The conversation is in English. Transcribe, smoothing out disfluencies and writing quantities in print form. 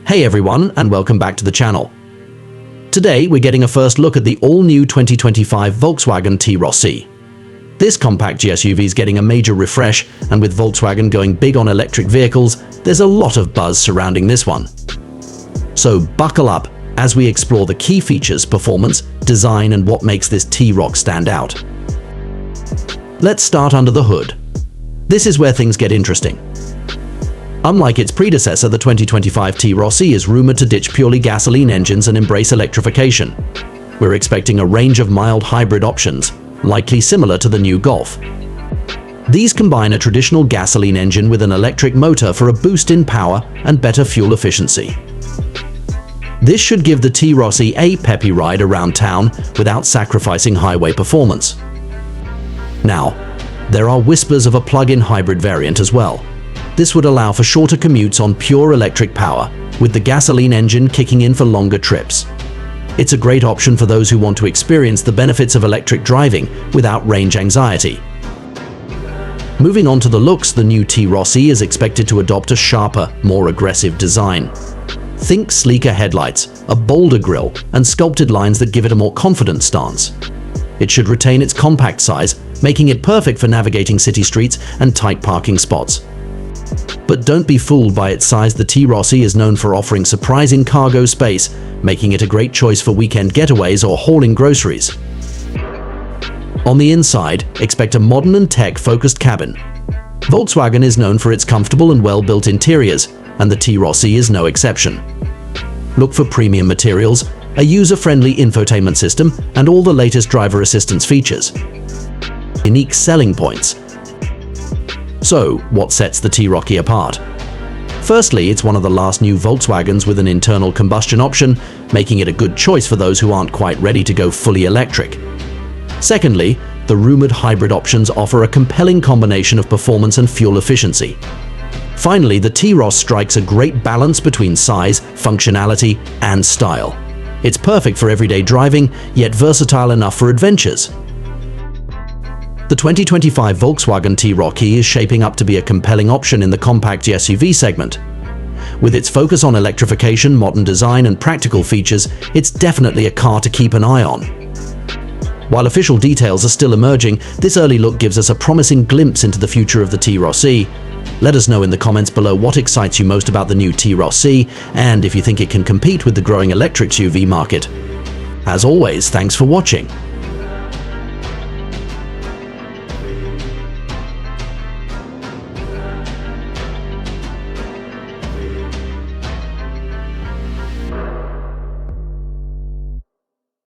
Hey everyone, and welcome back to the channel. Today we're getting a first look at the all-new 2025 Volkswagen T-RoC. This compact GSUV is getting a major refresh, and with Volkswagen going big on electric vehicles, there's a lot of buzz surrounding this one. So buckle up as we explore the key features, performance, design, and what makes this T-RoC stand out. Let's start under the hood. This is where things get interesting. Unlike its predecessor, the 2025 T-RoC is rumored to ditch purely gasoline engines and embrace electrification. We're expecting a range of mild hybrid options, likely similar to the new Golf. These combine a traditional gasoline engine with an electric motor for a boost in power and better fuel efficiency. This should give the T-RoC a peppy ride around town without sacrificing highway performance. Now, there are whispers of a plug-in hybrid variant as well. This would allow for shorter commutes on pure electric power, with the gasoline engine kicking in for longer trips. It's a great option for those who want to experience the benefits of electric driving without range anxiety. Moving on to the looks, the new T-RoC is expected to adopt a sharper, more aggressive design. Think sleeker headlights, a bolder grille, and sculpted lines that give it a more confident stance. It should retain its compact size, making it perfect for navigating city streets and tight parking spots. But don't be fooled by its size. The T-RoC is known for offering surprising cargo space, making it a great choice for weekend getaways or hauling groceries. On the inside, expect a modern and tech-focused cabin. Volkswagen is known for its comfortable and well-built interiors, and the T-RoC is no exception. Look for premium materials, a user-friendly infotainment system, and all the latest driver assistance features. Unique selling points. So, what sets the T-RoC apart? Firstly, it's one of the last new Volkswagens with an internal combustion option, making it a good choice for those who aren't quite ready to go fully electric. Secondly, the rumored hybrid options offer a compelling combination of performance and fuel efficiency. Finally, the T-RoC strikes a great balance between size, functionality, and style. It's perfect for everyday driving, yet versatile enough for adventures. The 2025 Volkswagen T-RoC is shaping up to be a compelling option in the compact SUV segment. With its focus on electrification, modern design, and practical features, it's definitely a car to keep an eye on. While official details are still emerging, this early look gives us a promising glimpse into the future of the T-RoC. Let us know in the comments below what excites you most about the new T-RoC, and if you think it can compete with the growing electric SUV market. As always, thanks for watching.